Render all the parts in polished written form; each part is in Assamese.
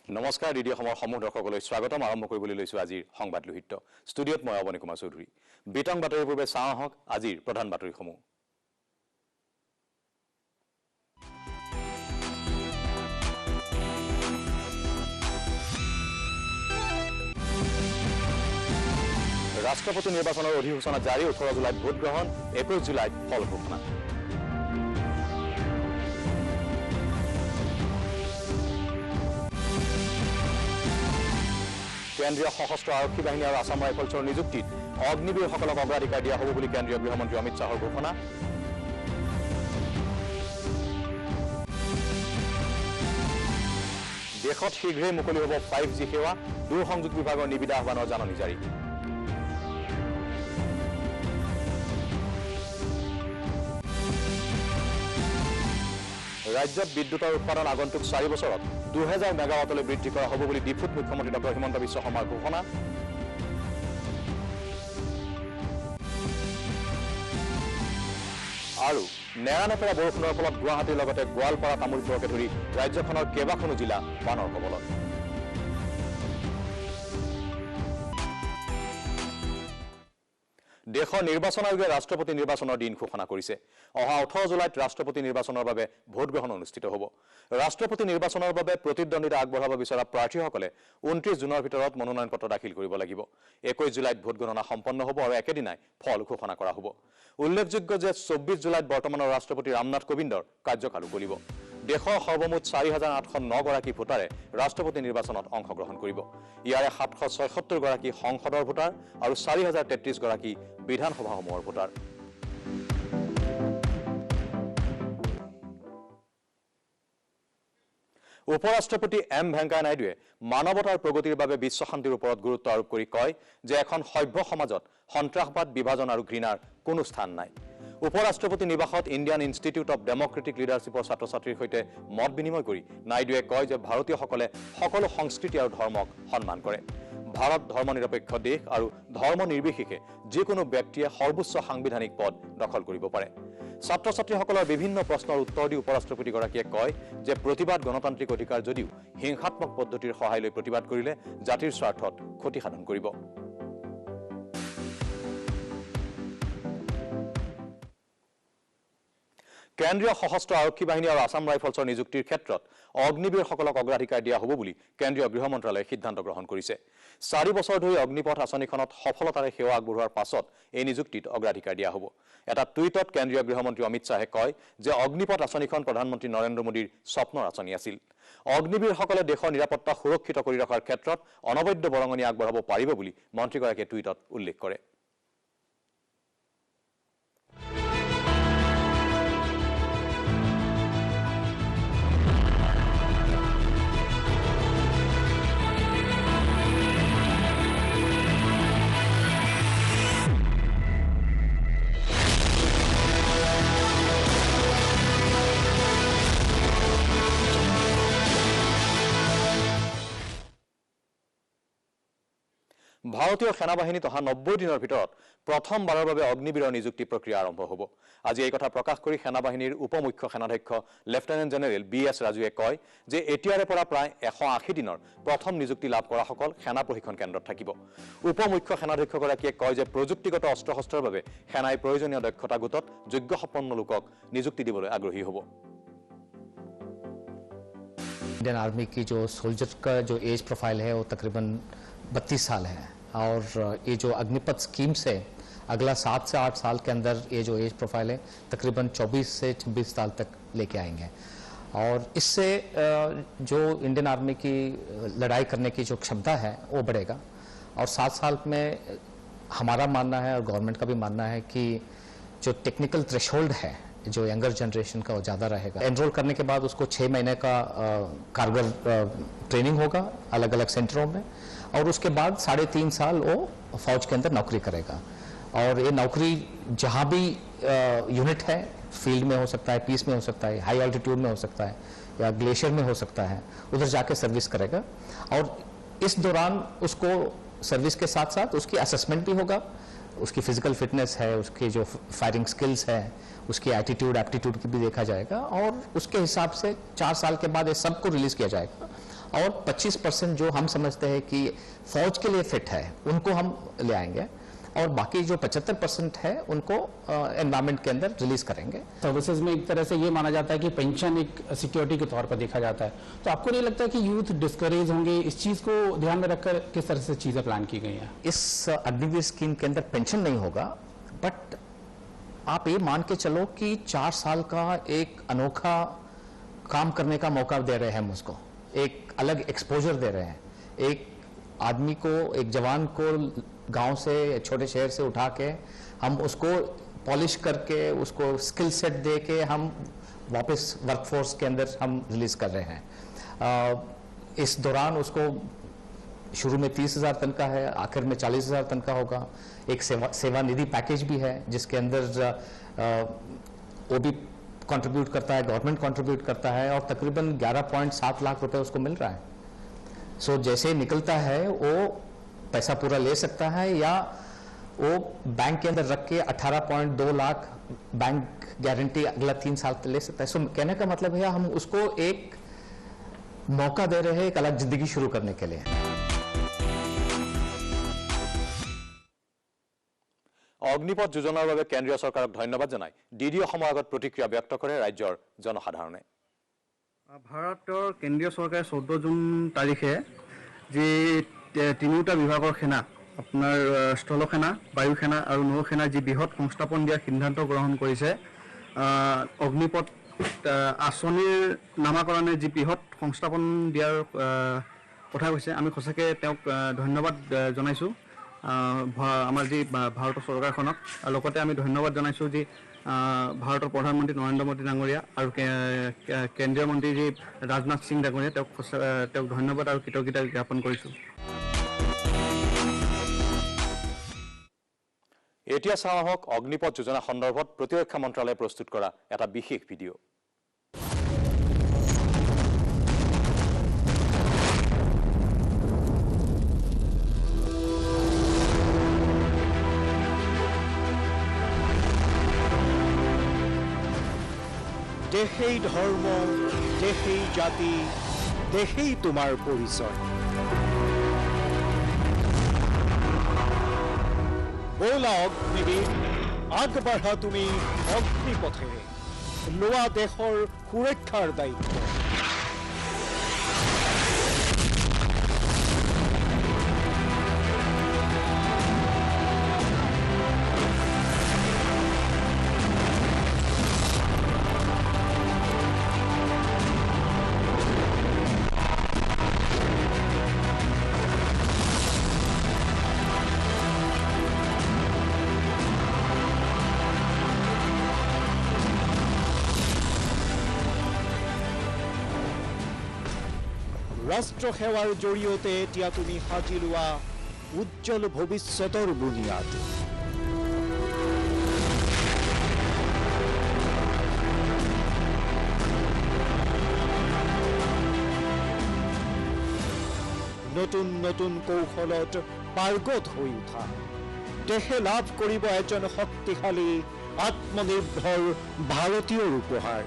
নমস্কাৰ ৰেডিঅ সমৰ সমূহ দৰ্শকলৈ স্বাগতম আৰম্ভ কৰিবলৈ লৈছো আজিৰ সংবাদ লোহিত ষ্টুডিঅত মই অবনী কুমাৰ চৌধুৰী বিতং বাতৰিৰ পূৰ্বে চাওঁ আহক আজিৰ প্ৰধান বাতৰিসমূহ ৰাষ্ট্ৰপতি নিৰ্বাচনৰ অধিসূচনা জাৰি 18 জুলাইত ভোট গ্ৰহণ 21 জুলাইত ফল ঘোষণা কেন্দ্ৰীয় সশস্ত্ৰ আৰক্ষী বাহিনী আৰু আসাম ৰাইফলছৰ নিযুক্তিত অগ্নিবীৰসকলক অগ্ৰাধিকাৰ দিয়া হ'ব বুলি কেন্দ্ৰীয় গৃহমন্ত্ৰী অমিত শাহৰ ঘোষণা দেশত শীঘ্ৰেই মুকলি হ'ব 5G সেৱা দূৰসংযোগ বিভাগৰ নিবিদা আহ্বানৰ জাননী জাৰি ৰাজ্যত বিদ্যুতৰ উৎপাদন আগন্তুক 4 বছৰত 2000 মেগাৱাটলৈ বৃদ্ধি কৰা হ'ব বুলি ডিফুত মুখ্যমন্ত্ৰী ডক্টৰ হিমন্ত বিশ্ব শৰ্মাৰ ঘোষণা আৰু নেৰানেপেৰা বৰষুণৰ ফলত গুৱাহাটীৰ লগতে গোৱালপাৰা তামোলপুৰকে ধৰি ৰাজ্যখনৰ কেইবাখনো জিলা বানৰ কবলত দেশৰ নিৰ্বাচন আয়োগে ৰাষ্ট্ৰপতি নিৰ্বাচনৰ দিন ঘোষণা কৰিছে অহা 18 জুলাইত ৰাষ্ট্ৰপতি নিৰ্বাচনৰ বাবে ভোট গ্ৰহণ অনুষ্ঠিত হ'ব ৰাষ্ট্ৰপতি নিৰ্বাচনৰ বাবে প্ৰতিদ্বন্দ্বিতা আগবঢ়াব বিচৰা প্ৰাৰ্থীসকলে 29 জুনৰ ভিতৰত মনোনয়ন পত্ৰ দাখিল কৰিব লাগিব 21 জুলাইত ভোট গণনা সম্পন্ন হ'ব আৰু একেদিনাই ফল ঘোষণা কৰা হ'ব উল্লেখযোগ্য যে 24 জুলাইত বৰ্তমানৰ ৰাষ্ট্ৰপতি ৰামনাথ কোবিন্দৰ কাৰ্যকাল উকলিব দেশৰ সৰ্বমুঠ 4809 গৰাকী ভোটাৰে ৰাষ্ট্ৰপতি নিৰ্বাচনত অংশগ্ৰহণ কৰিব ইয়াৰে 776 গৰাকী সংসদৰ ভোটাৰ আৰু 4033 গৰাকী বিধানসভাসমূহৰ ভোটাৰ উপৰাষ্ট্ৰপতি এম ভেংকায়া নাইডুৱে মানৱতাৰ প্ৰগতিৰ বাবে বিশ্ব শান্তিৰ ওপৰত গুৰুত্ব আৰোপ কৰি কয় যে এখন সভ্য সমাজত সন্ত্ৰাসবাদ বিভাজন আৰু ঘৃণাৰ কোনো স্থান নাই উপৰাষ্ট্ৰপতি নিবাসত ইণ্ডিয়ান ইনষ্টিটিউট অফ ডেমক্ৰেটিক লিডাৰশ্বিপৰ ছাত্ৰ-ছাত্ৰীৰ সৈতে মত বিনিময় কৰি নাইডুৱে কয় যে ভাৰতীয়সকলে সকলো সংস্কৃতি আৰু ধৰ্মক সন্মান কৰে ভাৰত ধৰ্মনিৰপেক্ষ দেশ আৰু ধৰ্ম নিৰ্বিশেষে যিকোনো ব্যক্তিয়ে সৰ্বোচ্চ সাংবিধানিক পদ দখল কৰিব পাৰে ছাত্ৰ-ছাত্ৰীসকলৰ বিভিন্ন প্ৰশ্নৰ উত্তৰ দি উপৰাষ্ট্ৰপতিগৰাকীয়ে কয় যে প্ৰতিবাদ গণতান্ত্ৰিক অধিকাৰ যদিও হিংসাত্মক পদ্ধতিৰ সহায় লৈ প্ৰতিবাদ কৰিলে জাতিৰ স্বাৰ্থত ক্ষতি সাধন কৰিব কেন্দ্ৰীয় সশস্ত্ৰ আৰক্ষী বাহিনী আৰু আসাম ৰাইফলছৰ নিযুক্তিৰ ক্ষেত্ৰত অগ্নিবীৰসকলক অগ্ৰাধিকাৰ দিয়া হ'ব বুলি কেন্দ্ৰীয় গৃহ মন্ত্ৰালয়ে সিদ্ধান্ত গ্ৰহণ কৰিছে 4 বছৰ ধৰি অগ্নিপথ আঁচনিখনত সফলতাৰে সেৱা আগবঢ়োৱাৰ পাছত এই নিযুক্তিত অগ্ৰাধিকাৰ দিয়া হ'ব এটা টুইটত কেন্দ্ৰীয় গৃহমন্ত্ৰী অমিত শাহে কয় যে অগ্নিপথ আঁচনিখন প্ৰধানমন্ত্ৰী নৰেন্দ্ৰ মোদীৰ স্বপ্নৰ আঁচনি আছিল অগ্নিবীৰসকলে দেশৰ নিৰাপত্তা সুৰক্ষিত কৰি ৰখাৰ ক্ষেত্ৰত অনবদ্য বৰঙণি আগবঢ়াব পাৰিব বুলি মন্ত্ৰীগৰাকীয়ে টুইটত উল্লেখ কৰে ভাৰতীয় সেনাবাহিনীত অহা 90 দিনৰ ভিতৰত প্ৰথমবাৰৰ বাবে অগ্নিবীৰৰ নিযুক্তি প্ৰক্ৰিয়া আৰম্ভ হ'ব আজি এই কথা প্ৰকাশ কৰি সেনাবাহিনীৰ উপমুখ্য সেনাধ্যক্ষ লেফটেনেণ্ট জেনেৰেল BS ৰাজুৱে কয় যে এতিয়াৰে পৰা প্ৰায় 180 দিনৰ প্ৰথম নিযুক্তি লাভ কৰাসকল সেনা প্ৰশিক্ষণ কেন্দ্ৰত থাকিব উপমুখ্য সেনাধ্যক্ষগৰাকীয়ে কয় যে প্ৰযুক্তিগত অস্ত্ৰ-শস্ত্ৰৰ বাবে সেনাই প্ৰয়োজনীয় দক্ষতা গোটত যোগ্য সম্পন্ন লোকক নিযুক্তি দিবলৈ আগ্ৰহী হ'ব इंडियन आर्मी की जो सोल्जर का जो एज प्रोफाइल है वो तकरीबन 32 साल है और ये जो अग्निपथ स्कीम से अगला 7 से 8 साल के अंदर ये जो एज प्रोफाइल है तकरीबन 24 से 26 साल तक लेके आएंगे और इससे जो इंडियन आर्मी की लड़ाई करने की जो क्षमता है वो बढ़ेगा और 7 साल में हमारा मानना है और गवर्नमेंट का भी मानना है कि जो टेक्निकल थ्रेशोल्ड है जो यंगर जनरेशन का वो ज़्यादा रहेगा एनरोल करने के बाद उसको 6 महीने का कारगर ट्रेनिंग होगा अलग अलग सेंटरों में और उसके बाद 3.5 साल वो फौज के अंदर नौकरी करेगा और ये नौकरी जहाँ भी यूनिट है फील्ड में हो सकता है पीस में हो सकता है हाई ऑल्टीट्यूड में हो सकता है या ग्लेशियर में हो सकता है उधर जाके सर्विस करेगा और इस दौरान उसको सर्विस के साथ साथ उसकी असेसमेंट भी होगा उसकी फिजिकल फिटनेस है उसकी जो फायरिंग स्किल्स है उसकी एटीट्यूड एप्टीट्यूड की भी देखा जाएगा और उसके हिसाब से 4 साल के बाद ये सबको रिलीज किया जाएगा और 25% जो हम समझते हैं कि फौज के लिए फिट है उनको हम ले आएंगे, और बाकी जो 75% है उनको एनवायरमेंट के अंदर रिलीज करेंगे। सर्विसेज में एक तरह से ये माना जाता है कि पेंशन एक सिक्योरिटी के तौर पर देखा जाता है, तो आपको नहीं लगता कि यूथ डिस्करेज होंगे? इस चीज को ध्यान में रखकर किस तरह से चीजें प्लान की गई हैं? इस अग्निवीर स्कीम के अंदर पेंशन नहीं होगा, बट आप ये मान के चलो कि 4 साल का एक अनोखा काम करने का मौका दे रहे हैं हम उसको, एक अलग एक्सपोजर दे रहे हैं। एक आदमी को, एक जवान को गांव से, छोटे शहर से उठा के हम उसको पॉलिश करके, उसको स्किल सेट दे के हम वापस वर्कफोर्स के अंदर हम रिलीज कर रहे हैं। इस दौरान उसको शुरू में 30,000 तनख्वाह है, आखिर में 40,000 तनख्वाह होगा। एक सेवा निधि पैकेज भी है जिसके अंदर वो भी कंट्रीब्यूट करता है, गवर्नमेंट कंट्रीब्यूट करता है, और तकरीबन 11.7 लाख रुपए उसको मिल रहा है। सो जैसे निकलता है वो पैसा पूरा ले सकता है, या वो बैंक के अंदर रख के 18.2 लाख बैंक गारंटी अगला 3 साल तक ले सकता है। सो कहने का मतलब है हम उसको एक मौका दे रहे हैं एक अलग जिंदगी शुरू करने के लिए। অগ্নিপথ যোজনাৰ বাবে কেন্দ্ৰীয় চৰকাৰক ধন্যবাদ জনাই ডিডি অসমৰ আগত প্ৰতিক্ৰিয়া ব্যক্ত কৰে ৰাজ্যৰ জনসাধাৰণে। ভাৰতৰ কেন্দ্ৰীয় চৰকাৰে 14 জুন তাৰিখে যি তিনিটা বিভাগৰ সেনা, আপোনাৰ স্থলসেনা, বায়ুসেনা আৰু নৌসেনা যি বৃহৎ সংস্থাপন দিয়াৰ সিদ্ধান্ত গ্ৰহণ কৰিছে, অগ্নিপথ আঁচনিৰ নামাকৰণে যি বৃহৎ সংস্থাপন দিয়াৰ কথা কৈছে, আমি সঁচাকৈ তেওঁক ধন্যবাদ জনাইছোঁ আমাৰ যি ভাৰতৰ চৰকাৰখনক। আৰু লগতে আমি ধন্যবাদ জনাইছোঁ যি ভাৰতৰ প্ৰধানমন্ত্ৰী নৰেন্দ্ৰ মোদী ডাঙৰীয়া আৰু কেন্দ্ৰীয় মন্ত্ৰী যি ৰাজনাথ সিং ডাঙৰীয়া, তেওঁক ধন্যবাদ আৰু কৃতজ্ঞতা জ্ঞাপন কৰিছোঁ। এতিয়া চাওঁ আহক অগ্নিপথ যোজনা সন্দৰ্ভত প্ৰতিৰক্ষা মন্ত্ৰালয়ে প্ৰস্তুত কৰা এটা বিশেষ ভিডিঅ'। দেশেই ধৰ্ম, দেশেই জাতি, দেশেই তোমাৰ পৰিচয়। বলা অগ্নিবীৰ, আগবাঢ়া তুমি অগ্নিপথেৰে, লোৱা দেশৰ সুৰক্ষাৰ দায়িত্ব। ৰাষ্ট্ৰ সেৱাৰ জৰিয়তে এতিয়া তুমি সাজি লোৱা উজ্জ্বল ভৱিষ্যতৰ বুনিয়াদ। নতুন নতুন কৌশলত পাৰ্গত হৈ উঠা, দেশে লাভ কৰিব এজন শক্তিশালী আত্মনিৰ্ভৰ ভাৰতীয়ৰ উপহাৰ।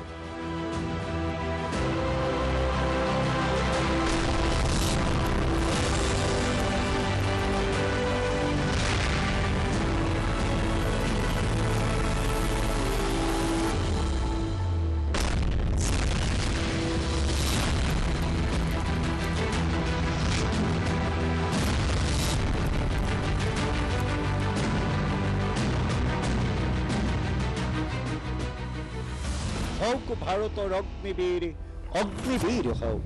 হওক ভাৰতৰ অগ্নিবীৰ, অগ্নিবীৰ হওক।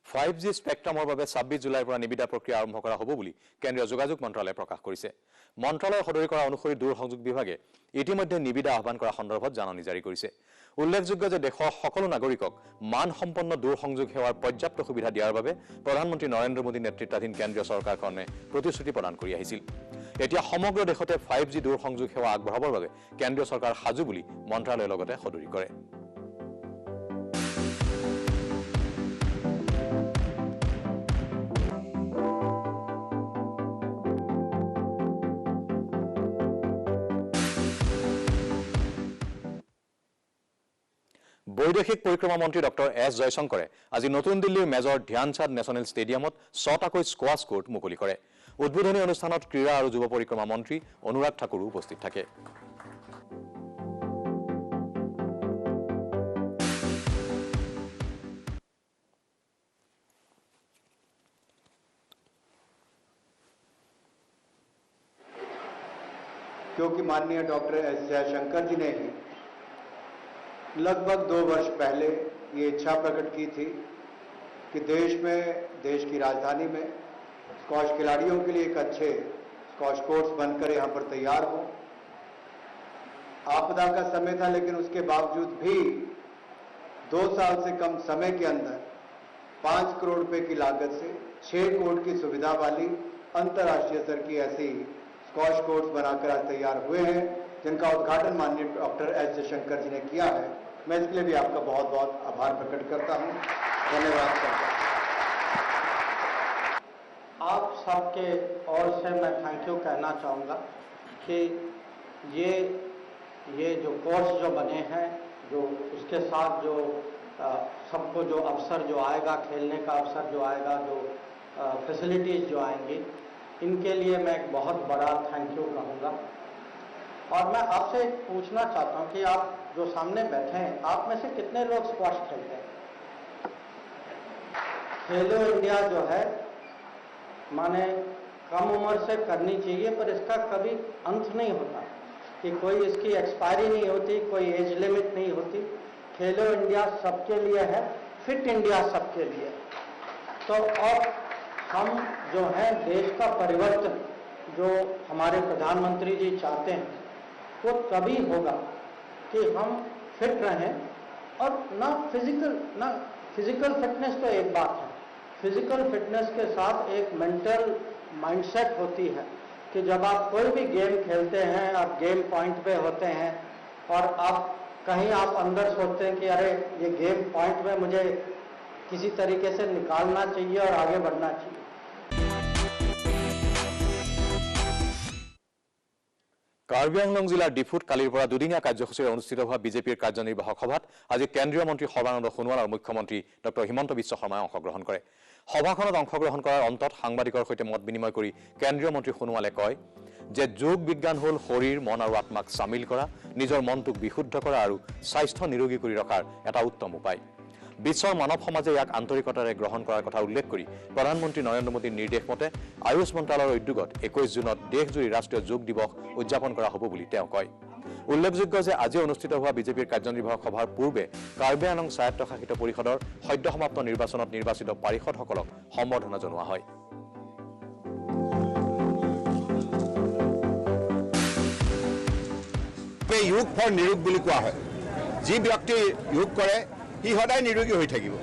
5G স্পেক্ট্ৰামৰ বাবে 26 জুলাইৰ পৰা নিবিদা প্ৰক্ৰিয়া আৰম্ভ কৰা হ'ব বুলি কেন্দ্ৰীয় যোগাযোগ মন্ত্ৰালয়ে প্ৰকাশ কৰিছে। মন্ত্ৰালয়ৰ সদৰি কৰা অনুসৰি দূৰসংযোগ বিভাগে ইতিমধ্যে নিবিদা আহ্বান কৰা সন্দৰ্ভত জাননী জাৰি কৰিছে। উল্লেখযোগ্য যে দেশৰ সকলো নাগৰিকক মানসম্পন্ন দূৰসংযোগ সেৱাৰ পৰ্যাপ্ত সুবিধা দিয়াৰ বাবে প্ৰধানমন্ত্ৰী নৰেন্দ্ৰ মোদী নেতৃত্বাধীন কেন্দ্ৰীয় চৰকাৰখনে প্ৰতিশ্ৰুতি প্ৰদান কৰি আহিছিল। এতিয়া সমগ্ৰ দেশতে 5G দূৰসংযোগ সেৱা আগবঢ়াবৰ বাবে কেন্দ্ৰীয় চৰকাৰ সাজু বুলি মন্ত্ৰালয়ে লগতে সদৰি কৰে। বৈদেশিক পৰিক্ৰমা মন্ত্ৰী ডক্টৰ এছ জয়শংকৰে আজি নতুন দিল্লীৰ মেজৰ ধ্যানচাঁদ নেশ্যনেল ষ্টেডিয়ামত 6টাকৈ স্কোৱাছ কোৰ্ট মুকলি কৰে। উদ্বোধনী অনুষ্ঠানত ক্ৰীড়া আৰু যুৱ পৰিক্ৰমা মন্ত্ৰী অনুৰাগ ঠাকুৰো উপস্থিত থাকে। क्योंकि माननीय डॉक्टर एस जयशंकर जी ने ही लगभग 2 वर्ष पहले ये इच्छा प्रकट की थी कि देश में, देश की राजधानी में स्क्वॉश खिलाड़ियों के लिए एक अच्छे स्क्वॉश कोर्ट्स बनकर यहाँ पर तैयार हो। आपदा का समय था, लेकिन उसके बावजूद भी 2 साल से कम समय के अंदर 5 करोड़ रुपए की लागत से 6 कोर्ट की सुविधा वाली अंतर्राष्ट्रीय स्तर की ऐसी स्क्वॉश कोर्ट्स बनाकर आज तैयार हुए हैं, जिनका उद्घाटन माननीय डॉक्टर एस जयशंकर जी ने किया है। मैं इसके लिए भी आपका बहुत बहुत आभार प्रकट करता हूं, धन्यवाद करता हूं। आप सबके ओर से मैं थैंक यू कहना चाहूँगा कि ये जो कोर्स जो बने हैं, जो उसके साथ जो सबको जो अवसर जो आएगा, खेलने का अवसर जो आएगा, जो फैसिलिटीज़ जो आएंगी, इनके लिए मैं एक बहुत बड़ा थैंक यू कहूँगा। और मैं आपसे पूछना चाहता हूँ कि आप जो सामने बैठे हैं, आप में से कितने लोग स्क्वॉश खेलते हैं? खेलो इंडिया जो है माने कम उम्र से करनी चाहिए, पर इसका कभी अंत नहीं होता कि कोई इसकी एक्सपायरी नहीं होती, कोई एज लिमिट नहीं होती। खेलो इंडिया सबके लिए है, फिट इंडिया सबके लिए। तो और हम जो है देश का परिवर्तन जो हमारे प्रधानमंत्री जी चाहते हैं वो तभी होगा कि हम फिट रहें। और ना फिजिकल फिटनेस तो एक बात है, फिजिकल फिटनेस के साथ एक मेंटल माइंडसेट होती है कि जब आप कोई भी गेम खेलते हैं, आप गेम पॉइंट पे होते हैं और आप कहीं आप अंदर सोचते हैं कि अरे ये गेम पॉइंट में मुझे किसी तरीके से निकालना चाहिए और आगे बढ़ना चाहिए। কাৰ্বি আংলং জিলাৰ ডিফুত কালিৰ পৰা দুদিনীয়া কাৰ্যসূচীৰে অনুষ্ঠিত হোৱা বিজেপিৰ কাৰ্যনিৰ্বাহক সভাত আজি কেন্দ্ৰীয় মন্ত্ৰী সৰ্বানন্দ সোণোৱাল আৰু মুখ্যমন্ত্ৰী ডক্টৰ হিমন্ত বিশ্ব শৰ্মাই অংশগ্ৰহণ কৰে। সভাখনত অংশগ্ৰহণ কৰাৰ অন্তত সাংবাদিকৰ সৈতে মত বিনিময় কৰি কেন্দ্ৰীয় মন্ত্ৰী সোণোৱালে কয় যে যোগ বিজ্ঞান হ'ল শৰীৰ, মন আৰু আত্মাক চামিল কৰা, নিজৰ মনটোক বিশুদ্ধ কৰা আৰু স্বাস্থ্য নিৰোগী কৰি ৰখাৰ এটা উত্তম উপায়। বিশ্বৰ মানৱ সমাজে ইয়াক আন্তৰিকতাৰে গ্ৰহণ কৰাৰ কথা উল্লেখ কৰি প্ৰধানমন্ত্ৰী নৰেন্দ্ৰ মোদীৰ নিৰ্দেশ মতে আয়ুষ মন্ত্ৰালয়ৰ উদ্যোগত 21 জুনত দেশজুৰি ৰাষ্ট্ৰীয় যোগ দিৱস উদযাপন কৰা হ'ব বুলি তেওঁ কয়। উল্লেখযোগ্য যে আজি অনুষ্ঠিত হোৱা বিজেপিৰ কাৰ্যনিৰ্বাহক সভাৰ পূৰ্বে কাৰ্বি আংলং স্বায়ত্তশাসিত পৰিষদৰ সদ্যসমাপ্ত নিৰ্বাচনত নিৰ্বাচিত পাৰিষদসকলক সম্বৰ্ধনা জনোৱা হয়। যোগ ফৰ নিৰোগ বুলি কোৱা হয়। যি ব্যক্তি যোগ কৰে সি সদায় নিৰোগী হৈ থাকিব।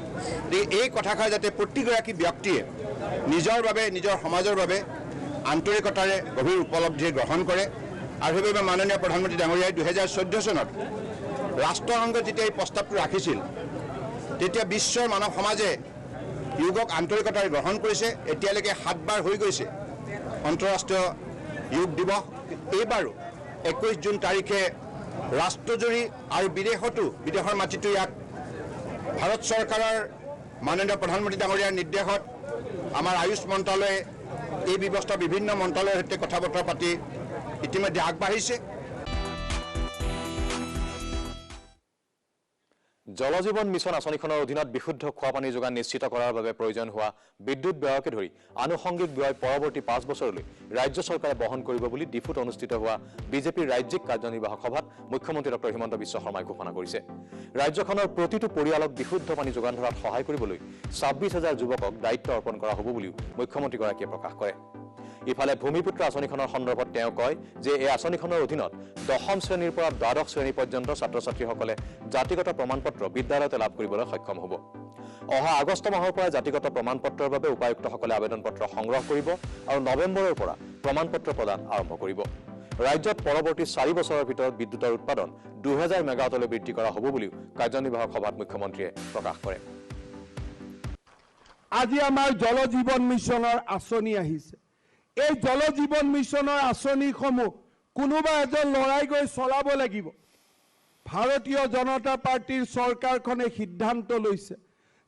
এই কথাষাৰ যাতে প্ৰতিগৰাকী ব্যক্তিয়ে নিজৰ বাবে, নিজৰ সমাজৰ বাবে আন্তৰিকতাৰে গভীৰ উপলব্ধি গ্ৰহণ কৰে। আৰু সেইবাবে মাননীয় প্ৰধানমন্ত্ৰী ডাঙৰীয়াই 2014 চনত ৰাষ্ট্ৰসংঘত যেতিয়া এই প্ৰস্তাৱটো ৰাখিছিল, তেতিয়া বিশ্বৰ মানৱ সমাজে যোগক আন্তৰিকতাৰে গ্ৰহণ কৰিছে। এতিয়ালৈকে 7 বাৰ হৈ গৈছে আন্তঃৰাষ্ট্ৰীয় যোগ দিৱস। এইবাৰো 21 জুন তাৰিখে ৰাষ্ট্ৰজুৰি আৰু বিদেশৰ মাটিতো ইয়াক ভাৰত চৰকাৰৰ মাননীয় প্ৰধানমন্ত্ৰী ডাঙৰীয়াৰ নিৰ্দেশত আমাৰ আয়ুষ মন্ত্ৰালয়ে এই ব্যৱস্থা বিভিন্ন মন্ত্ৰালয়ৰ সৈতে কথা বতৰা পাতি ইতিমধ্যে আগবাঢ়িছে। জল জীৱন মিছন আঁচনিখনৰ অধীনত বিশুদ্ধ খোৱাপানী যোগান নিশ্চিত কৰাৰ বাবে প্ৰয়োজন হোৱা বিদ্যুৎ ব্যয়কে ধৰি আনুষংগিক ব্যয় পৰৱৰ্তী 5 বছৰলৈ ৰাজ্য চৰকাৰে বহন কৰিব বুলি ডিফুত অনুষ্ঠিত হোৱা বিজেপিৰ ৰাজ্যিক কাৰ্যনিৰ্বাহক সভাত মুখ্যমন্ত্ৰী ডক্টৰ হিমন্ত বিশ্ব শৰ্মাই ঘোষণা কৰিছে। ৰাজ্যখনৰ প্ৰতিটো পৰিয়ালক বিশুদ্ধ পানী যোগান ধৰাত সহায় কৰিবলৈ 26,000 যুৱকক দায়িত্ব অৰ্পণ কৰা হ'ব বুলিও মুখ্যমন্ত্ৰীগৰাকীয়ে প্ৰকাশ কৰে। ইফালে ভূমিপুত্ৰ আঁচনিখনৰ সন্দৰ্ভত তেওঁ কয় যে এই আঁচনিখনৰ অধীনত 10ম শ্ৰেণীৰ পৰা 12শ শ্ৰেণী পৰ্যন্ত ছাত্ৰ ছাত্ৰীসকলে জাতিগত প্ৰমাণপত্ৰ বিদ্যালয়তে লাভ কৰিবলৈ সক্ষম হ'ব। অহা আগষ্ট মাহৰ পৰা জাতিগত প্ৰমাণপত্ৰৰ বাবে উপায়ুক্তসকলে আবেদন পত্ৰ সংগ্ৰহ কৰিব আৰু নৱেম্বৰৰ পৰা প্ৰমাণপত্ৰ প্ৰদান আৰম্ভ কৰিব। ৰাজ্যত পৰৱৰ্তী 4 বছৰৰ ভিতৰত বিদ্যুতৰ উৎপাদন 2000 মেগাৱাটলৈ বৃদ্ধি কৰা হ'ব বুলিও কাৰ্যনিৰ্বাহক সভাত মুখ্যমন্ত্ৰীয়ে প্ৰকাশ কৰে। আজি আমাৰ জল জীৱন মিছনৰ আঁচনি আহিছে। এই জল জীৱন মিছনৰ আঁচনিসমূহ কোনোবা এজন লৰাই গৈ চলাব লাগিব। ভাৰতীয় জনতা পাৰ্টিৰ চৰকাৰখনে সিদ্ধান্ত লৈছে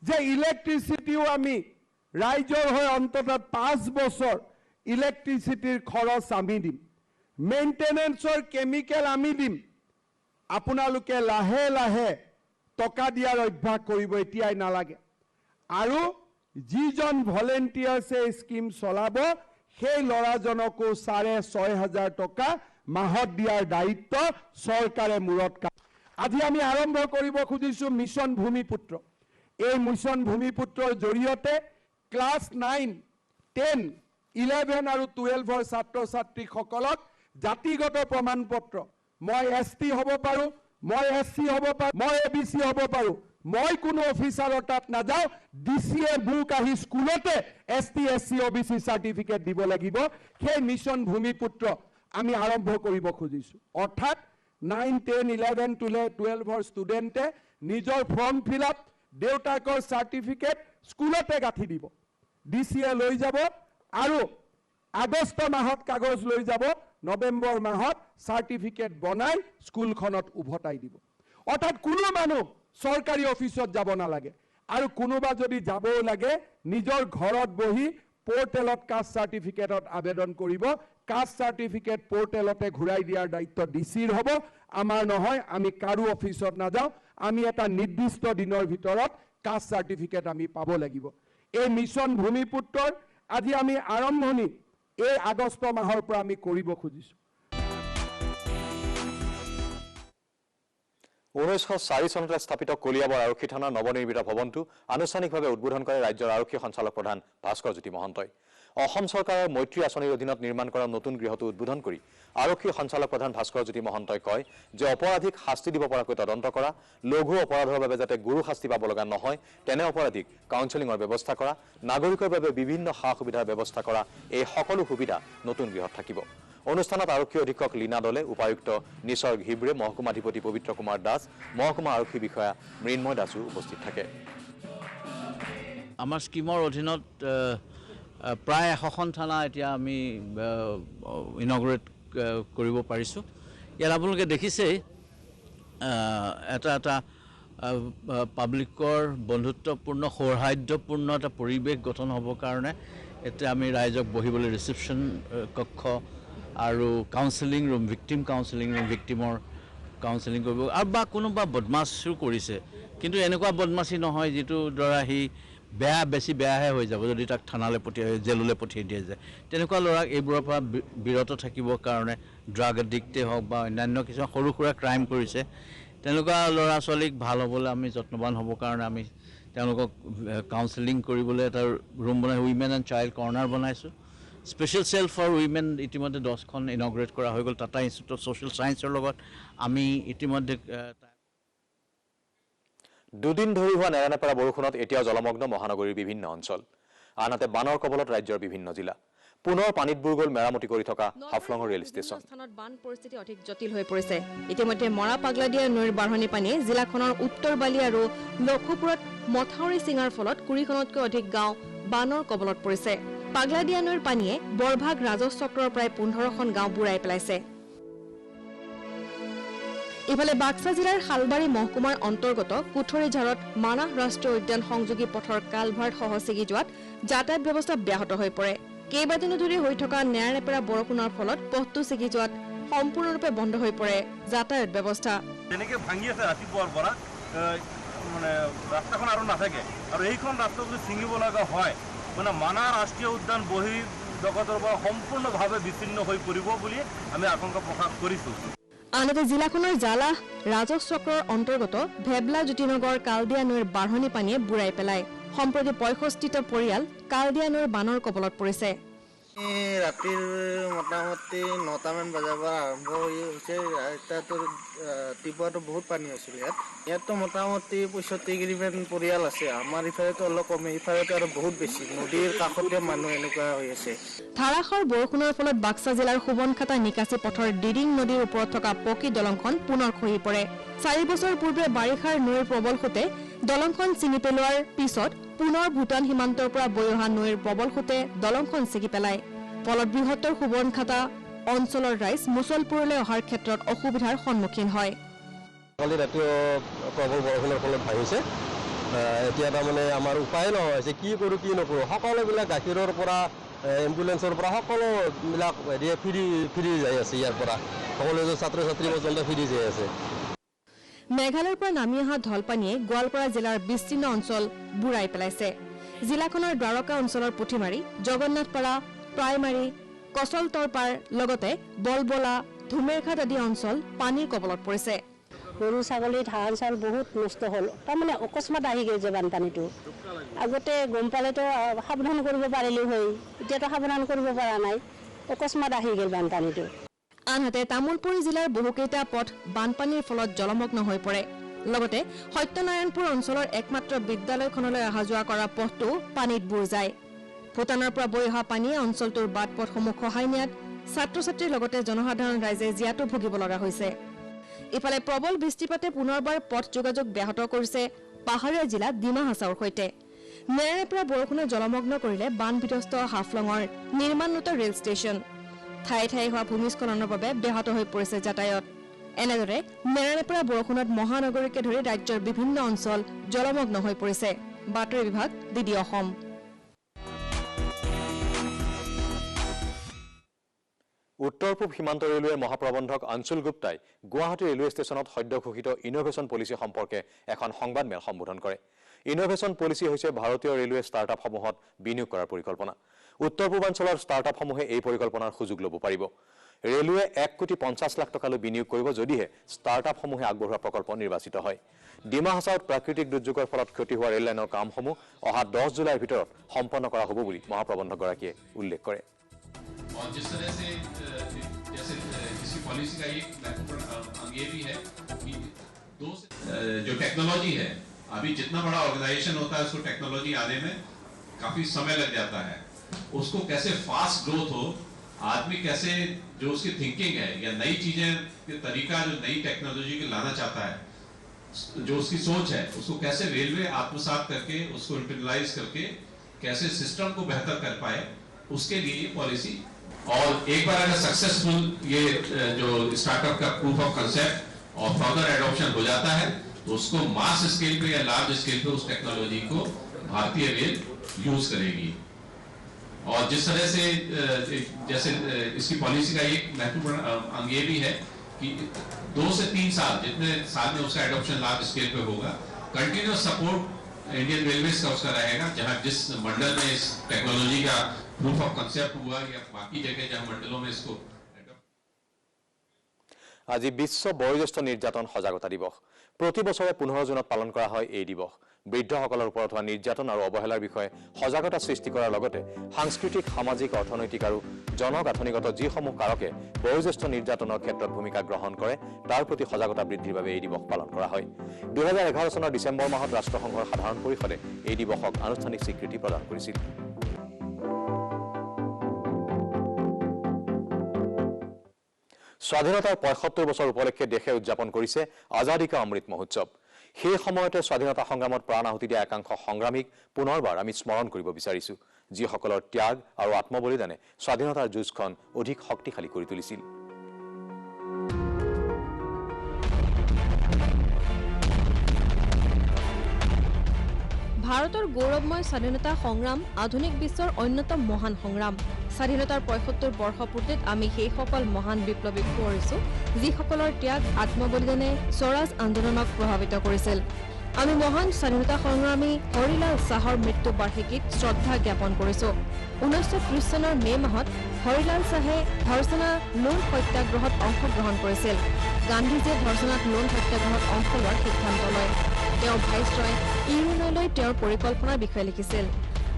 যে ইলেক্ট্ৰিচিটিও আমি ৰাইজৰ হৈ অন্ততঃ 5 বছৰ ইলেক্ট্ৰিচিটিৰ খৰচ আমি দিম, মেইনটেনেন্সৰ কেমিকেল আমি দিম, আপোনালোকে লাহে লাহে টকা দিয়াৰ অভ্যাস কৰিব, এতিয়াই নালাগে। আৰু যিজন ভলেণ্টিয়াৰ্ছে স্কিম চলাব সেই ল'ৰাজনকো 6,500 টকা মাহত দিয়াৰ দায়িত্ব চৰকাৰে মূৰত। আজি আমি আৰম্ভ কৰিব খুজিছোঁ মিছন ভূমিপুত্ৰ। এই মিছন ভূমিপুত্ৰৰ জৰিয়তে ক্লাছ 9, 10, 11 আৰু 12ৰ ছাত্ৰ ছাত্ৰীসকলক জাতিগত প্ৰমাণপত্ৰ, মই ST হ'ব পাৰোঁ, মই SC হ'ব পাৰোঁ, মই ABC হ'ব পাৰোঁ, মই কোনো অফিচাৰৰ তাত নাযাওঁ, DCয়ে মোক আহি স্কুলতে ST SC OBC চাৰ্টিফিকেট দিব লাগিব। সেই মিছন ভূমিপুত্ৰ আমি আৰম্ভ কৰিব খুজিছোঁ। অৰ্থাৎ 9, 10, 11, 12ৰ ষ্টুডেণ্টে নিজৰ ফৰ্ম ফিল আপ, দেউতাকৰ চাৰ্টিফিকেট স্কুলতে গাঁঠি দিব, DCয়ে লৈ যাব আৰু আগষ্ট মাহত কাগজ লৈ যাব, নৱেম্বৰ মাহত চাৰ্টিফিকেট বনাই স্কুলখনত উভতাই দিব। অৰ্থাৎ কোনো মানুহ চৰকাৰী অফিচত যাব নালাগে, আৰু কোনোবা যদি যাবও লাগে নিজৰ ঘৰত বহি পোৰ্টেলত কাষ্ট চাৰ্টিফিকেটত আবেদন কৰিব। কাষ্ট চাৰ্টিফিকেট পোৰ্টেলতে ঘূৰাই দিয়াৰ দায়িত্ব DCৰ হ'ব, আমাৰ নহয়। আমি কাৰো অফিচত নাযাওঁ, আমি এটা নিৰ্দিষ্ট দিনৰ ভিতৰত কাষ্ট চাৰ্টিফিকেট আমি পাব লাগিব। এই মিছন ভূমিপুত্ৰৰ আজি আমি আৰম্ভণি এই আগষ্ট মাহৰ পৰা আমি কৰিব খুজিছোঁ। 1904 চনতে স্থাপিত কলিয়াবৰ আৰক্ষী থানাৰ নৱনিৰ্মিত ভৱনটো আনুষ্ঠানিকভাৱে উদ্বোধন কৰে ৰাজ্যৰ আৰক্ষী সঞ্চালক প্ৰধান ভাস্কৰ জ্যোতি মহন্তই। অসম চৰকাৰৰ মৈত্ৰী আঁচনিৰ অধীনত নিৰ্মাণ কৰা নতুন গৃহটো উদ্বোধন কৰি আৰক্ষী সঞ্চালক প্ৰধান ভাস্কৰ জ্যোতি মহন্তই কয় যে অপৰাধীক শাস্তি দিব পৰাকৈ তদন্ত কৰা, লঘু অপৰাধৰ বাবে যাতে গুৰু শাস্তি পাব লগা নহয় তেনে অপৰাধীক কাউন্সেলিঙৰ ব্যৱস্থা কৰা, নাগৰিকৰ বাবে বিভিন্ন সা সুবিধাৰ ব্যৱস্থা কৰা, এই সকলো সুবিধা নতুন গৃহত থাকিব। অনুষ্ঠানত আৰক্ষী অধীক্ষক লীনা দলে, উপায়ুক্ত নিসৰ্গ হিব্ৰে, মহকুমাধিপতি পবিত্ৰ কুমাৰ দাস, মহকুমা আৰক্ষী বিষয়া মৃন্ময় দাসো উপস্থিত থাকে। আমাৰ স্কিমৰ অধীনত প্ৰায় 100খন থানা এতিয়া আমি ইনগ্ৰেট কৰিব পাৰিছোঁ। ইয়াত আপোনালোকে দেখিছেই এটা পাব্লিকৰ বন্ধুত্বপূৰ্ণ সৌহাৰ্দ্যপূৰ্ণ এটা পৰিৱেশ গঠন হ'বৰ কাৰণে এতিয়া আমি ৰাইজক বহিবলৈ ৰিচিপশ্যন কক্ষ আৰু counselling room, victim counselling room, ভিক্টিমৰ কাউন্সেলিং কৰিব। আৰু বা কোনোবা বদমাছো কৰিছে, কিন্তু এনেকুৱা বদমাছি নহয় যিটো ধৰা সি বেছি বেয়াহে হৈ যাব যদি তাক থানালৈ জেললৈ পঠিয়াই দিয়া যায়। তেনেকুৱা ল'ৰাক এইবোৰৰ পৰা বিৰত থাকিবৰ কাৰণে, ড্ৰাগ এডিক্টে হওক বা অন্যান্য কিছুমান সৰু সুৰা ক্ৰাইম কৰিছে, তেনেকুৱা ল'ৰা ছোৱালীক ভাল হ'বলৈ আমি যত্নৱান হ'বৰ কাৰণে আমি তেওঁলোকক কাউন্সেলিং কৰিবলৈ এটা ৰুম বনাই উইমেন এণ্ড চাইল্ড কৰ্ণাৰ বনাইছোঁ। স্পেচিয়েল চেল ফৰ উইমেন ইতিমধ্যে 10খন ইনগ্ৰেট কৰা হৈ গ'ল। টাটা ইনষ্টিটিউট অফ ছ'চিয়েল ছায়েন্সৰ লগত আমি ইতিমধ্যে দুদিন ধৰি হোৱা নেৰানেপেৰা বৰষুণত এতিয়াও জলমগ্ন মহানগৰীৰ বিভিন্ন অঞ্চল, আনহাতে বানৰ কবলত ৰাজ্যৰ বিভিন্ন জিলা। পুনৰ পানীত বুৰ গ'ল মেৰামতি কৰি থকা হাফলঙৰ ৰেল ষ্টেচন। স্থানত বান পৰিস্থিতি অধিক জটিল হৈ পৰিছে। ইতিমধ্যে মৰা পাগলাদিয়া নৈৰ বাঢ়নি পানীয়ে জিলাখনৰ উত্তৰ বালি আৰু লক্ষীপুৰত মথাউৰি চিঙাৰ ফলত 20খনতকৈ অধিক গাঁও বানৰ কবলত পৰিছে। পাগলাদিয়া নৈৰ পানীয়ে বৰভাগ ৰাজহ চক্ৰৰ প্ৰায় 15খন গাঁও বুৰাই পেলাইছে। ইফালে বাক্সা জিলাৰ শালবাৰী মহকুমাৰ অন্তৰ্গত কুঠৰীঝাৰত মানাহ ৰাষ্ট্ৰীয় উদ্যান সংযোগী পথৰ কালভাৰ্টসহ ছিগি যোৱাত যাতায়াত ব্যৱস্থা ব্যাহত হৈ পৰে। কেইবাদিনো ধৰি হৈ থকা নেৰানেপেৰা বৰষুণৰ ফলত পথটো ছিগি যোৱাত সম্পূৰ্ণৰূপে বন্ধ হৈ পৰে যাতায়াত ব্যৱস্থা। যেনেকৈ ভাঙি আছে ৰাতিপুৱাৰ পৰা মানে ৰাস্তাখন আৰু নাথাকে, আৰু এইখন ৰাস্তা যদি ছিঙিব লগা হয় মানে মানাহ ৰাষ্ট্ৰীয় উদ্যান বহি জগতৰ পৰা সম্পূৰ্ণভাৱে বিচ্ছিন্ন হৈ পৰিব বুলি আমি আশংকা প্ৰকাশ কৰিছোঁ। আনহাতে জিলাখনৰ জালাহ ৰাজহ চক্ৰৰ অন্তৰ্গত ভেবলা জ্যোতিনগৰ কালদিয়া নৈৰ বাঢ়নি পানীয়ে বুৰাই পেলায়। সম্প্ৰতি 65টা পৰিয়াল কালদিয়া নৈৰ বানৰ কবলত পৰিছে। ৰাতিৰ মোটামুটি 9টামান বজাৰ পৰা আৰম্ভ হৈছে। এতিয়াতো ৰাতিপুৱাতো বহুত পানী হৈছিল ইয়াততো মোটামুটি 75 পৰিয়াল আছে। আমাৰ ইফালেতো অলপ কমে, ইফালেতো আৰু বহুত বেছি, নদীৰ কাষতে মানুহ এনেকুৱা হৈ আছে। ধাৰাসাৰ বৰষুণৰ ফলত বাক্সা জিলাৰ সুবনখাটা নিকাচি পথৰ ডিৰিং নদীৰ ওপৰত থকা পকী দলংখন পুনৰ খহি পৰে। 4 বছৰ পূৰ্বে বাৰিষাৰ নৈৰ প্ৰবল সোঁতে দলংখন ছিঙি পেলোৱাৰ পিছত পুনৰ ভূটান সীমান্তৰ পৰা বৈ অহা নৈৰ প্ৰবল সোঁতে দলংখন ছিঙি পেলায়। ফলত বৃহত্তৰ সুবনখাটা অঞ্চলৰ ৰাইজ মুছলপুৰলৈ অহাৰ ক্ষেত্ৰত অসুবিধাৰ সন্মুখীন হয়। কালি ৰাতিও প্ৰবল বৰষুণৰ ফলত ভাঙিছে এতিয়া তাৰমানে আমাৰ উপায় নহয় হৈছে কি কৰোঁ কি নকৰোঁ সকলোবিলাক গাখীৰৰ পৰা এম্বুলেন্সৰ পৰা সকলোবিলাক ফ্ৰী যাই আছে ইয়াৰ পৰা সকলো ছাত্ৰ ছাত্ৰী পৰ্যন্ত ফ্ৰী যাই আছে মেঘালয়ৰ পৰা নামি অহা ঢলপানীয়ে গোৱালপাৰা জিলাৰ বিস্তীৰ্ণ অঞ্চল বুৰাই পেলাইছে জিলাখনৰ দ্বাৰকা অঞ্চলৰ পুঠিমাৰী জগন্নাথপাৰা প্ৰাইমাৰী কচলতৰপাৰ লগতে বলবলা ধুমেৰঘাট আদি অঞ্চল পানীৰ কবলত পৰিছে গৰু ছাগলী ধান চাউল বহুত নষ্ট হ'ল তাৰমানে অকস্মাত আহি গৈছে বানপানীটো আগতে গম পালেতো সাৱধান কৰিব পাৰিলো হয় এতিয়াতো সাৱধান কৰিব পৰা নাই অকস্মাত আহি গ'ল বানপানীটো আনহাতে তামুলপুৰ জিলাৰ বহুকেইটা পথ বানপানীৰ ফলত জলমগ্ন হৈ পৰে লগতে সত্যনাৰায়ণপুৰ অঞ্চলৰ একমাত্ৰ বিদ্যালয়খনলৈ অহা যোৱা কৰা পথটো পানীত বুৰ যায় ভূটানৰ পৰা বৈ অহা পানীয়ে অঞ্চলটোৰ বাট পথসমূহ খহাই নিয়াত ছাত্ৰ ছাত্ৰীৰ লগতে জনসাধাৰণ ৰাইজে জীয়াতু ভুগিব লগা হৈছে ইফালে প্ৰবল বৃষ্টিপাতে পুনৰবাৰ পথ যোগাযোগ ব্যাহত কৰিছে পাহাৰীয়া জিলা ডিমা হাছাওৰ সৈতে নেৰাৰে পৰা বৰষুণে জলমগ্ন কৰিলে বান বিধ্বস্ত হাফলঙৰ নিৰ্মাণৰত ৰেল ষ্টেচন ঠায়ে ঠায়ে হোৱা ভূমিস্খলনৰ বাবে ব্যাহত হৈ পৰিছে যাতায়াত এনেদৰে নেৰাৰে পৰা বৰষুণত মহানগৰীকে ধৰি ৰাজ্যৰ বিভিন্ন অঞ্চল জলমগ্ন হৈ পৰিছে বাতৰি বিভাগ ডিডি অসম উত্তৰ পূব সীমান্ত ৰেলৱেৰ মহাপ্ৰবন্ধক অঞ্চল গুপ্তাই গুৱাহাটী ৰেলৱে ষ্টেচনত সদ্য ঘোষিত ইনোভেশ্যন পলিচি সম্পৰ্কে এখন সংবাদমেল সম্বোধন কৰে ইনোভেশ্যন পলিচি হৈছে ভাৰতীয় ৰেলৱে ষ্টাৰ্টআপসমূহত বিনিয়োগ কৰাৰ পৰিকল্পনা উত্তৰ পূৰ্বাঞ্চলৰ ষ্টাৰ্টআপসমূহে এই পৰিকল্পনাৰ সুযোগ ল'ব পাৰিব ৰেলৱে 1,50 লাখ টকালৈ বিনিয়োগ কৰিব যদিহে ষ্টাৰ্টআপসমূহে আগবঢ়োৱা প্ৰকল্প নিৰ্বাচিত হয় ডিমা হাছাওত প্ৰাকৃতিক দুৰ্যোগৰ ফলত ক্ষতি হোৱা ৰেল লাইনৰ কামসমূহ অহা 10 জুলাইৰ ভিতৰত সম্পন্ন কৰা হ'ব বুলি মহাপ্ৰবন্ধকগৰাকীয়ে উল্লেখ কৰে और जिस तरह से जैसे इसकी पॉलिसी का एक महत्वपूर्ण अंग ये भी है कि जो टेक्नोलॉजी है अभी जितना बड़ा ऑर्गेनाइजेशन होता है उसको टेक्नोलॉजी आने में काफी समय लग जाता है उसको कैसे फास्ट ग्रोथ हो आदमी कैसे जो उसकी थिंकिंग है या नई चीजें के तरीका जो नई टेक्नोलॉजी को लाना चाहता है जो उसकी सोच है उसको कैसे रेलवे आत्मसात करके उसको इंटरनलाइज करके कैसे सिस्टम को बेहतर कर पाए उसके लिए ये पॉलिसी और एक बार अगर सक्सेसफुल ये जो स्टार्टअप का प्रूफ ऑफ कंसेप्ट और फर्दर एडॉप्शन हो जाता है तो उसको मास स्केल पे या लार्ज स्केल पे उस टेक्नोलॉजी को भारतीय रेल यूज करेगी और जिस तरह से जैसे इसकी पॉलिसी का एक महत्वपूर्ण अंग ये भी है कि 2 से 3 साल जितने साल में उसका एडॉप्शन लार्ज स्केल पे होगा कंटिन्यूस सपोर्ट इंडियन रेलवेज का उसका रहेगा जहां जिस मंडल में इस टेक्नोलॉजी का प्रूफ ऑफ कंसेप्ट हुआ या बाकी जगह जहां मंडलों में इसको আজি বিশ্ব বয়োজ্যেষ্ঠ নিৰ্যাতন সজাগতা দিৱস প্ৰতি বছৰে 15 জুনত পালন কৰা হয় এই দিৱস বৃদ্ধসকলৰ ওপৰত হোৱা নিৰ্যাতন আৰু অৱহেলাৰ বিষয়ে সজাগতা সৃষ্টি কৰাৰ লগতে সাংস্কৃতিক সামাজিক অৰ্থনৈতিক আৰু জনগাঁথনিগত যিসমূহ কাৰকে বয়োজ্যেষ্ঠ নিৰ্যাতনৰ ক্ষেত্ৰত ভূমিকা গ্ৰহণ কৰে তাৰ প্ৰতি সজাগতা বৃদ্ধিৰ বাবে এই দিৱস পালন কৰা হয় 2011 চনৰ ডিচেম্বৰ মাহত ৰাষ্ট্ৰসংঘৰ সাধাৰণ পৰিষদে এই দিৱসক আনুষ্ঠানিক স্বীকৃতি প্ৰদান কৰিছিল স্বাধীনতাৰ ৭৫ বছৰ উপলক্ষে দেশে উদযাপন কৰিছে আজাদী কা অমৃত মহোৎসৱ সেই সময়তে স্বাধীনতা সংগ্ৰামত প্ৰাণ আহুতি দিয়া একাংশ সংগ্ৰামীক পুনৰবাৰ আমি স্মৰণ কৰিব বিচাৰিছো যিসকলৰ ত্যাগ আৰু আত্মবলিদানে স্বাধীনতাৰ যুঁজখন অধিক শক্তিশালী কৰি তুলিছিল ভাৰতৰ গৌৰৱময় স্বাধীনতা সংগ্ৰাম আধুনিক বিশ্বৰ অন্যতম মহান সংগ্ৰাম স্বাধীনতাৰ ৭৫ বৰ্ষ পূৰ্তিত আমি সেই সকল মহান বিপ্লৱীক সোঁৱৰিছো যিসকলৰ ত্যাগ আত্মবলিদানে স্বৰাজ আন্দোলনক প্ৰভাৱিত কৰিছিল আমি মহান স্বাধীনতা সংগ্ৰামী হৰিলাল শাহৰ মৃত্যু বাৰ্ষিকীত শ্ৰদ্ধা জ্ঞাপন কৰিছো 1930 চনৰ মে মাহত হৰিলাল শাহে ধৰ্ষণা লোন সত্যাগ্ৰহত অংশগ্ৰহণ কৰিছিল গান্ধীজীয়ে ধৰ্ষণাত লোন সত্যাগ্ৰহত অংশ লোৱাৰ সিদ্ধান্ত লয় তেওঁ ভাইছৰয় ইৰুনলৈ তেওঁৰ পৰিকল্পনাৰ বিষয়ে লিখিছিল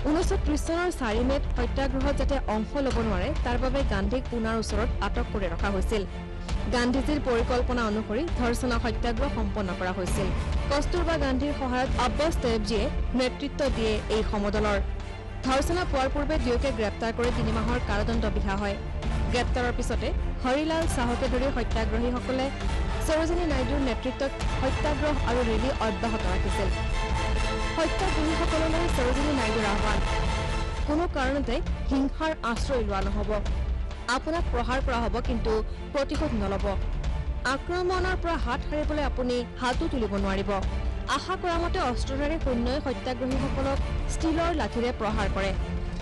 1930 চনৰ 4 মেত সত্যাগ্ৰহত যাতে অংশ ল'ব নোৱাৰে তাৰ বাবে গান্ধীক পুনৰ ওচৰত আটক কৰি ৰখা হৈছিল গান্ধীজীৰ পৰিকল্পনা অনুসৰি ধৰ্ষণা সত্যাগ্ৰহ সম্পন্ন কৰা হৈছিল কস্তুৰবা গান্ধীৰ সহায়ত আব্বাছ তৈয়বজীয়ে নেতৃত্ব দিয়ে এই সমদলৰ ধৰ্ষণা পোৱাৰ পূৰ্বে দুয়োকে গ্ৰেপ্তাৰ কৰি 3 মাহৰ কাৰাদণ্ড বিহা হয় গ্ৰেপ্তাৰৰ পিছতে হৰিলাল শাহকে ধৰি সত্যাগ্ৰহীসকলে সৰোজিনী নাইডুৰ নেতৃত্বত সত্যাগ্ৰহ আৰু ৰেলী অব্যাহত ৰাখিছিল সত্যাগ্ৰহীসকললৈ সৰোজিনী নাইডুৰ আহ্বান কোনো কাৰণতে হিংসাৰ আশ্ৰয় লোৱা নহ'ব আপোনাক প্ৰহাৰ কৰা হ'ব কিন্তু প্ৰতিশোধ নল'ব আক্ৰমণৰ পৰা হাত সাৰিবলৈ আপুনি হাতো তুলিব নোৱাৰিব। আশা কৰা মতে অস্ত্ৰধাৰী সৈন্যই সত্যাগ্ৰহীসকলক ষ্টীলৰ লাঠিৰে প্ৰহাৰ কৰে।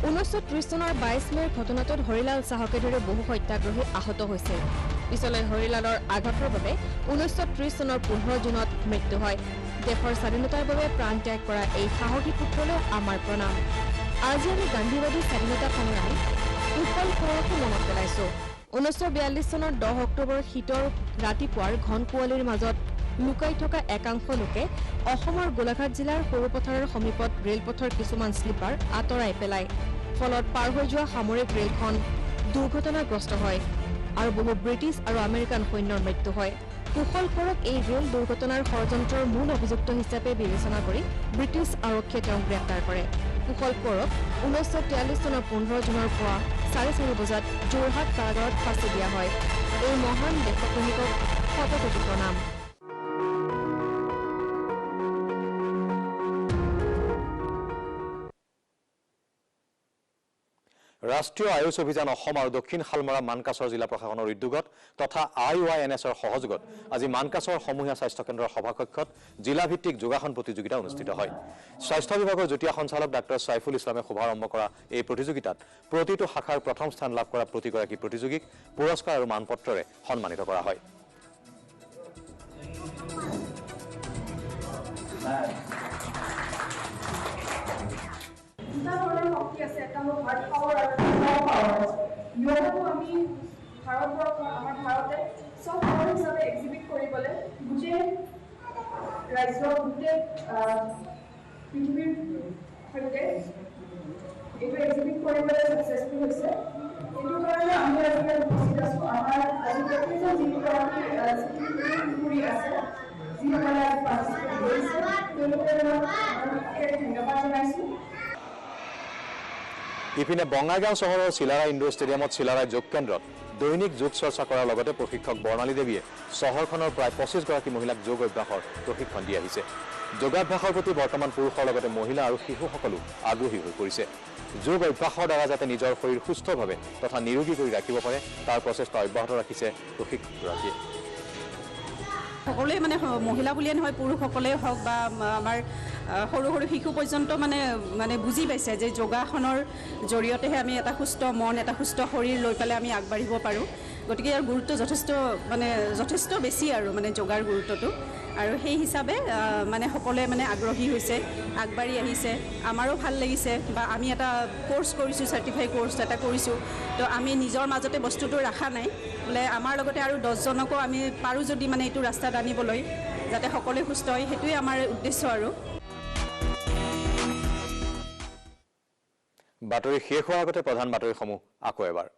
1930 চনৰ 22 মেৰ ঘটনাটোত হৰিলাল চাহকে ধৰি বহু সত্যাগ্ৰহী আহত হৈছিল। পিছলৈ হৰিলালৰ আঘাতৰ বাবে 1930 চনৰ 15 জুনত মৃত্যু হয়। দেশৰ স্বাধীনতাৰ বাবে প্ৰাণ ত্যাগ কৰা এই সাহসী পুত্ৰলৈ আমাৰ প্ৰণাম। আজি আমি গান্ধীবাদী স্বাধীনতা সংগ্ৰামী কুশল কোঁৱৰকো মনত পেলাইছো। 1942 চনৰ 10 অক্টোবৰ শীতৰ ৰাতিপুৱাৰ ঘন কুঁৱলীৰ মাজত লুকাই থকা একাংশ লোকে অসমৰ গোলাঘাট জিলাৰ সৰুপথাৰৰ সমীপত ৰেলপথৰ কিছুমান স্লিপাৰ আঁতৰাই পেলায়। ফলত পাৰ হৈ যোৱা সামৰিক ৰেলখন দুৰ্ঘটনাগ্ৰস্ত হয় আৰু বহু ব্ৰিটিছ আৰু আমেৰিকান সৈন্যৰ মৃত্যু হয়। কুশল কোঁৱৰক এই ৰেল দুৰ্ঘটনাৰ ষড়যন্ত্ৰৰ মূল অভিযুক্ত হিচাপে বিবেচনা কৰি ব্ৰিটিছ আৰক্ষীয়ে তেওঁক গ্ৰেপ্তাৰ কৰে। কুশল কোঁৱৰক 1943 চনৰ 15 জুনৰ পুৱা 4:30 বজাত যোৰহাট কাৰাগাৰত ফাঁচি দিয়া হয়। এই মহান দেশপ্ৰেমিকক শতকোটি প্ৰণাম। ৰাষ্ট্ৰীয় আয়ুষ অভিযান অসম আৰু দক্ষিণ শালমৰা মানকাছৰ জিলা প্ৰশাসনৰ উদ্যোগত তথা IYNSৰ সহযোগত আজি মানকাছৰ সমূহীয়া স্বাস্থ্য কেন্দ্ৰৰ সভাকক্ষত জিলাভিত্তিক যোগাসন প্ৰতিযোগিতা অনুষ্ঠিত হয়। স্বাস্থ্য বিভাগৰ যুটীয়া সঞ্চালক ডাঃ সাইফুল ইছলামে শুভাৰম্ভ কৰা এই প্ৰতিযোগিতাত প্ৰতিটো শাখাৰ প্ৰথম স্থান লাভ কৰা প্ৰতিগৰাকী প্ৰতিযোগীক পুৰস্কাৰ আৰু মানপত্ৰৰে সন্মানিত কৰা হয়। শক্তি আছে এটা হল হার্ট পাওয়ার আর পাওয়ার আছে ইয়োগাটো আমি ভারতবর্ষ আমার ভারতে সব পাওয়ার হিসাবে এক্সিবিট কৰিবলৈ গোটেই ৰাজ্য গোটেই পৃথিৱীৰ সৈতে এইটো এক্সিবিট কৰিবলৈ সাকসেসফুল হৈছে। এইটো কাৰণে আমি আজিকালি উপস্থিত আছো। আমাৰ আজিকালি যিগৰাকী কৰি আছে যিসকলে আজি পাৰ্টিচিপেট কৰিছে তেওঁলোকে ধন্যবাদ জনাইছোঁ। ইপিনে বঙাইগাঁও চহৰৰ চিলাৰা ইণ্ডোৰ ষ্টেডিয়ামত চিলাৰা যোগ কেন্দ্ৰত দৈনিক যোগ চৰ্চা কৰাৰ লগতে প্ৰশিক্ষক বৰ্ণালী দেৱীয়ে চহৰখনৰ প্ৰায় 25 গৰাকী মহিলাক যোগ অভ্যাসৰ প্ৰশিক্ষণ দি আহিছে। যোগাভ্যাসৰ প্ৰতি বৰ্তমান পুৰুষৰ লগতে মহিলা আৰু শিশুসকলো আগ্ৰহী হৈ পৰিছে। যোগ অভ্যাসৰ দ্বাৰা যাতে নিজৰ শৰীৰ সুস্থভাৱে তথা নিৰোগী কৰি ৰাখিব পাৰে তাৰ প্ৰচেষ্টা অব্যাহত ৰাখিছে প্ৰশিক্ষকগৰাকীয়ে। সকলোৱে মানে মহিলা বুলিয়ে নহয় পুৰুষসকলেই হওক বা আমাৰ সৰু সৰু শিশু পৰ্যন্ত মানে বুজি পাইছে যে যোগাসনৰ জৰিয়তেহে আমি এটা সুস্থ মন এটা সুস্থ শৰীৰ লৈ পেলাই আমি আগবাঢ়িব পাৰোঁ। গতিকে ইয়াৰ গুৰুত্ব যথেষ্ট বেছি আৰু মানে যোগাৰ গুৰুত্বটো আৰু সেই হিচাপে মানে সকলোৱে মানে আগ্ৰহী হৈছে আগবাঢ়ি আহিছে। আমাৰো ভাল লাগিছে বা আমি এটা কোৰ্চ কৰিছোঁ চাৰ্টিফাই কোৰ্চ এটা কৰিছোঁ। তো আমি নিজৰ মাজতে বস্তুটো ৰখা নাই বোলে আমাৰ লগতে আৰু 10জনকো আমি পাৰোঁ যদি মানে এইটো ৰাস্তাত আনিবলৈ যাতে সকলোৱে সুস্থ হয় সেইটোৱে আমাৰ উদ্দেশ্য। আৰু বাতৰি শেষ হোৱাৰ আগতে প্ৰধান বাতৰিসমূহ আকৌ এবাৰ।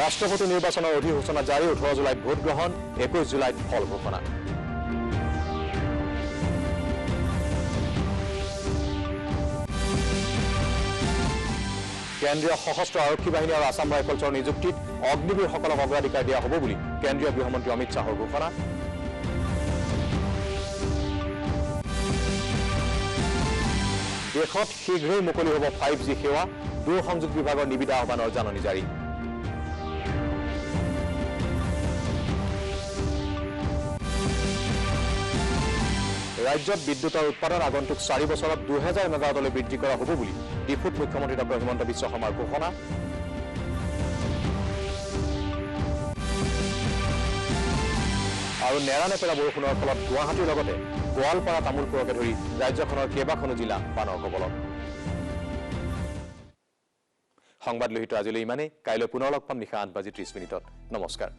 ৰাষ্ট্ৰপতি নিৰ্বাচনৰ অধিসূচনা জাৰি 18 জুলাইত ভোট গ্ৰহণ 21 জুলাইত ফল ঘোষণা। কেন্দ্ৰীয় সশস্ত্ৰ আৰক্ষী বাহিনী আৰু আছাম ৰাইফলছৰ নিযুক্তিত অগ্নিবীৰসকলক অগ্ৰাধিকাৰ দিয়া হ'ব বুলি কেন্দ্ৰীয় গৃহমন্ত্ৰী অমিত শ্বাহৰ ঘোষণা। দেশত শীঘ্ৰেই মুকলি হ'ব 5G সেৱা, দূৰসংযোগ বিভাগৰ নিবিদা আহ্বানৰ জাননী জাৰি। ৰাজ্যত বিদ্যুতৰ উৎপাদন আগন্তুক 4 বছৰত 2000 মেগাৱাটলৈ বৃদ্ধি কৰা হ'ব বুলি ডিফুত মুখ্যমন্ত্ৰী ডঃ হিমন্ত বিশ্ব শৰ্মাৰ ঘোষণা। আৰু নেৰানেপেৰা বৰষুণৰ ফলত গুৱাহাটীৰ লগতে গোৱালপাৰা তামোলপুৰকে ধৰি ৰাজ্যখনৰ কেইবাখনো জিলা বানৰ কবলত। সংবাদ লোহিত আজিলৈ ইমানেই। কাইলৈ পুনৰ লগ পাম নিশা 8:30 নমস্কাৰ।